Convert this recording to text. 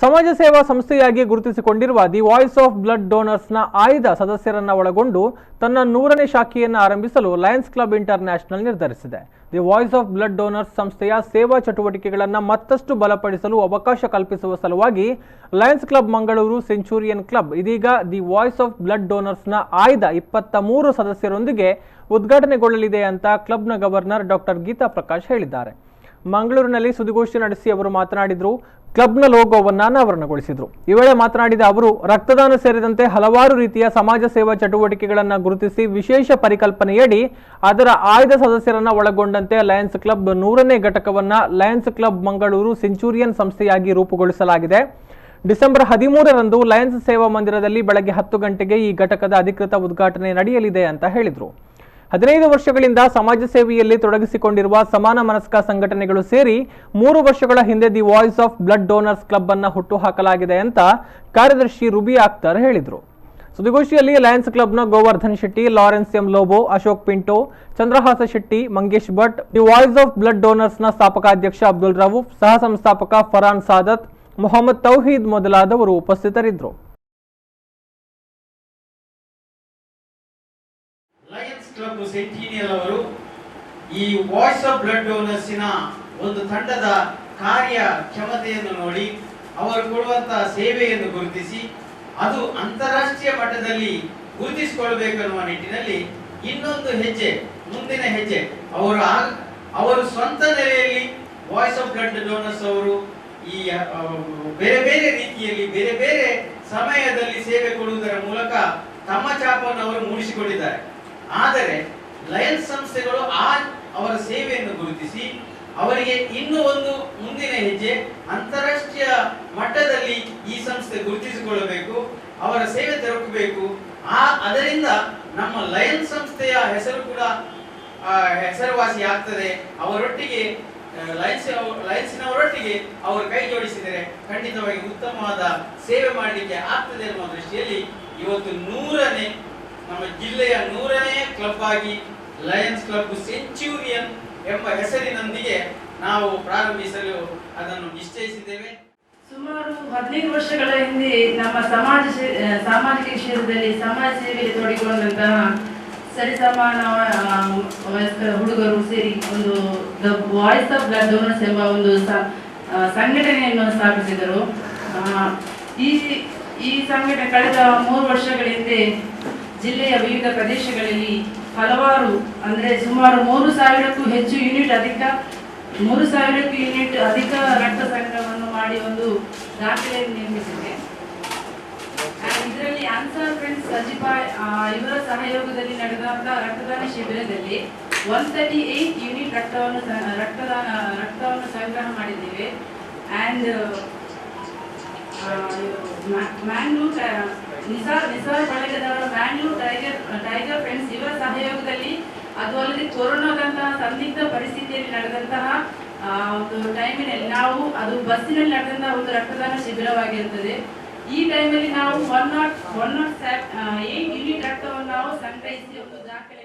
ಸಮಾಜ ಸೇವಾ ಸಂಸ್ಥೆಯಾಗಿ ಗುರುತಿಸಿಕೊಂಡಿರುವ ದಿ ವಾಯ್ಸ್ ಆಫ್ ಬ್ಲಡ್ ಡೋನರ್ಸ್ನ ಆಯ್ದ ಸದಸ್ಯರನ್ನ ಒಳಗೊಂಡು ತನ್ನ 100ನೇ ಶಾಖೆಯನ್ನು ಆರಂಭಿಸಲು ಲಯನ್ಸ್ ಕ್ಲಬ್ ಇಂಟರ್ನ್ಯಾಷನಲ್ ನಿರ್ಧರಿಸಿದೆ. The voice of blood donors ಸಂಸ್ಥೆಯ ಸೇವಾ ಚಟುವಟಿಕೆಗಳನ್ನು ಮತ್ತಷ್ಟು ಬಲಪಡಿಸಲು ಅವಕಾಶ ಕಲ್ಪಿಸುವ ಸಲುವಾಗಿ Lions Club Mangaluru centurion club ಇದೀಗ ದಿ ವಾಯ್ಸ್ ಆಫ್ ಬ್ಲಡ್ ಡೋನರ್ಸ್ನ ಆಯ್ದ 23 ಸದಸ್ಯರೊಂದಿಗೆ ಉದ್ಘಾಟನೆಗೊಳ್ಳಲಿದೆ ಅಂತ ಕ್ಲಬ್ನ ಗವರ್ನರ್ ಡಾಕ್ಟರ್ ಗೀತಾ ಪ್ರಕಾಶ್ ಹೇಳಿದ್ದಾರೆ. ಮಂಗಳೂರಿನಲ್ಲಿ ಸುದ್ದಿಗೋಷ್ಠಿ ನಡೆಸಿ ಅವರು ಮಾತನಾಡಿದರು. ಕ್ಲಬ್ನ ಲೋಗೋವನ್ನು ಅನಾವರಣಗೊಳಿಸಿದರು. ಈ ವೇಳೆ ಮಾತನಾಡಿದ ಅವರು ರಕ್ತದಾನ ಸೇರಿದಂತೆ ಹಲವಾರು ರೀತಿಯ ಸಮಾಜ ಸೇವಾ ಚಟುವಟಿಕೆಗಳನ್ನು ಗುರುತಿಸಿ ವಿಶೇಷ ಪರಿಕಲ್ಪನೆಯಡಿ ಅದರ ಆಯ್ದ ಸದಸ್ಯರನ್ನ ಒಳಗೊಂಡಂತೆ ಲಯನ್ಸ್ ಕ್ಲಬ್ 100ನೇ ಘಟಕವನ್ನು ಲಯನ್ಸ್ ಕ್ಲಬ್ ಮಂಗಳೂರು ಸೆಂಚುರಿಯನ್ ಸಂಸ್ಥೆಯಾಗಿ ರೂಪುಗೊಳಿಸಲಾಗಿದೆ. ಡಿಸೆಂಬರ್ 13ರಂದು ಲಯನ್ಸ್ ಸೇವಾ ಮಂದಿರದಲ್ಲಿ ಬೆಳಗ್ಗೆ 10 ಗಂಟೆಗೆ ಈ ಘಟಕದ ಅಧಿಕೃತ ಉದ್ಘಾಟನೆ ನಡೆಯಲಿದೆ ಅಂತ ಹೇಳಿದರು. 15 ವರ್ಷಗಳಿಂದ ಸಮಾಜ ಸೇವೆಯಲ್ಲಿ ತೊಡಗಿಸಿಕೊಂಡಿರುವ ಸಮಾನ ಮನಸ್ಕ ಸಂಘಟನೆಗಳು ಸೇರಿ 3 ವರ್ಷಗಳ ಹಿಂದೆ the voice of blood donors club ಅನ್ನು ಹುಟ್ಟುಹಾಕಲಾಗಿದೆ ಅಂತ ಕಾರ್ಯದರ್ಶಿ ರುಬಿ ಅಖ್ತರ್ ಹೇಳಿದರು. ಸುದ್ದಿಗೋಷ್ಠಿಯಲ್ಲಿ ಲಯನ್ಸ್ ಕ್ಲಬ್ನ Govardhan Shetty, Lawrence M Lobo, Ashok Pinto, Chandrahasa Shetty, Mangesh Bhat, the voice of blood ಡೋನರ್ಸ್ನ ಸ್ಥಾಪಕಾಧ್ಯಕ್ಷ ಅಬ್ದುಲ್ ರವೂಫ್, ಸಹ ಸಂಸ್ಥಾಪಕ ಫರಾನ್ ಸಾದತ್, ಮೊಹಮ್ಮದ್ ತೌಹೀದ್ ಮೊದಲಾದವರು ಉಪಸ್ಥಿತರಿದ್ದರು. ಲಯನ್ಸ್ ಕ್ಲಬ್ ಸೆಂಟಿನಿಯಲ್ ಅವರು ಈ ವಾಯ್ಸ್ ಆಫ್ ಬ್ಲಡ್ ಡೋನರ್ಸ್ನ ಒಂದು ತಂಡದ ಕಾರ್ಯ ಕ್ಷಮತೆಯನ್ನು ನೋಡಿ ಅವರು ಕೊಡುವಂತಹ ಸೇವೆಯನ್ನು ಗುರುತಿಸಿ ಅದು ಅಂತಾರಾಷ್ಟ್ರೀಯ ಮಟ್ಟದಲ್ಲಿ ಗುರುತಿಸಿಕೊಳ್ಳಬೇಕೆನ್ನುವ ನಿಟ್ಟಿನಲ್ಲಿ ಇನ್ನೊಂದು ಹೆಜ್ಜೆ, ಮುಂದಿನ ಹೆಜ್ಜೆ ಅವರು ಸ್ವಂತ ನೆಲೆಯಲ್ಲಿ ವಾಯ್ಸ್ ಆಫ್ ಬ್ಲಡ್ ಡೋನರ್ಸ್ ಅವರು ಈ ಬೇರೆ ಬೇರೆ ರೀತಿಯಲ್ಲಿ ಬೇರೆ ಬೇರೆ ಸಮಯದಲ್ಲಿ ಸೇವೆ ಕೊಡುವುದರ ಮೂಲಕ ತಮ್ಮ ಛಾಪನ್ನು ಅವರು ಮೂಡಿಸಿಕೊಂಡಿದ್ದಾರೆ. ಆದರೆ ಲಯನ್ಸ್ ಸಂಸ್ಥೆಗಳು ಅವರ ಸೇವೆಯನ್ನು ಗುರುತಿಸಿ ಅವರಿಗೆ ಇನ್ನೂ ಒಂದು ಮುಂದಿನ ಹೆಜ್ಜೆ ಅಂತಾರಾಷ್ಟ್ರೀಯ ಮಟ್ಟದಲ್ಲಿ ಈ ಸಂಸ್ಥೆ ಗುರುತಿಸಿಕೊಳ್ಳಬೇಕು, ಅವರ ಸೇವೆ ದೊರಕಬೇಕು. ಅದರಿಂದ ನಮ್ಮ ಲಯನ್ಸ್ ಸಂಸ್ಥೆಯ ಹೆಸರು ಕೂಡ ಹೆಸರುವಾಸಿ ಆಗ್ತದೆ. ಅವರೊಟ್ಟಿಗೆ ಲಯನ್ಸ್ನವರೊಟ್ಟಿಗೆ ಅವರು ಕೈ ಜೋಡಿಸಿದರೆ ಖಂಡಿತವಾಗಿ ಉತ್ತಮವಾದ ಸೇವೆ ಮಾಡಲಿಕ್ಕೆ ಆಗ್ತದೆ ಎನ್ನುವ ದೃಷ್ಟಿಯಲ್ಲಿ ಇವತ್ತು 100ನೇ ನಮ್ಮ ಜಿಲ್ಲೆಯ 100ನೇ ಕ್ಲಬ್ ಆಗಿ ಲಯನ್ಸ್ ಕ್ಲಬ್ ಸೆಂಚುರಿಯನ್ ಎಂಬ ಹೆಸರಿನೊಂದಿಗೆ ನಾವು ಪ್ರಾರಂಭಿಸಲು ಅದನ್ನು ನಿಶ್ಚಯಿಸಿದ್ದೇವೆ. ಸುಮಾರು 15 ವರ್ಷಗಳ ಹಿಂದೆ ನಮ್ಮ ಸಾಮಾಜಿಕ ಕ್ಷೇತ್ರದಲ್ಲಿ ಸಮಾಜ ಸೇವೆಯಲ್ಲಿ ತೊಡಗಿಕೊಂಡಂತಹ ಸರಿಸಮಾನ ವಯಸ್ಕರ ಹುಡುಗರು ಸೇರಿ ಒಂದು the voice of blood donors ಎಂಬ ಒಂದು ಸಂಘಟನೆಯನ್ನು ಸ್ಥಾಪಿಸಿದರು. ಈ ಸಂಘಟನೆ ಕಳೆದ 3 ವರ್ಷಗಳ ಹಿಂದೆ ಜಿಲ್ಲೆಯ ವಿವಿಧ ಪ್ರದೇಶಗಳಲ್ಲಿ ಹಲವಾರು ಅಂದರೆ ಸುಮಾರು 3,000ಕ್ಕೂ ಹೆಚ್ಚು ಯೂನಿಟ್ ಅಧಿಕ ರಕ್ತ ಸಂಗ್ರಹವನ್ನು ಮಾಡಿ ಒಂದು ದಾಖಲೆಯನ್ನು ನಿರ್ಮಿಸಿದೆ. ಇದರಲ್ಲಿ ಅನ್ಸಾರ್ ಫ್ರೆಂಡ್ಸ್ ಸಜಿಪಾಯ್ ಇವರ ಸಹಯೋಗದಲ್ಲಿ ನಡೆದಂತಹ ರಕ್ತದಾನ ಶಿಬಿರದಲ್ಲಿ 138 ಯೂನಿಟ್ ರಕ್ತವನ್ನು ಸಂಗ್ರಹ ಮಾಡಿದ್ದೇವೆ. ಆ್ಯಂಡ್ ಮ್ಯಾಂಗ್ಳೂರ್ ನಿಸಾರ್ ಬಳಗದವರ ಮ್ಯಾಂಗ್ಳೂರ್ ಟೈಗರ್ ಫ್ರೆಂಡ್ಸ್ ಇವರ ಸಹಯೋಗದಲ್ಲಿ, ಅದು ಅಲ್ಲದೆ ಕೊರೋನಾದಂತಹ ಸಂದಿಗ್ಧ ಪರಿಸ್ಥಿತಿಯಲ್ಲಿ ನಡೆದಂತಹ ಒಂದು ಟೈಮಿನಲ್ಲಿ ನಾವು ಅದು ಬಸ್ಸಿನಲ್ಲಿ ನಡೆದಂತಹ ಒಂದು ರಕ್ತದಾನ ಶಿಬಿರವಾಗಿರುತ್ತದೆ. ಈ ಟೈಮಲ್ಲಿ ನಾವು 108 ಯೂನಿಟ್ ರಕ್ತವನ್ನು ನಾವು ಸಂಗ್ರಹಿಸಿ ಒಂದು ದಾಖಲೆ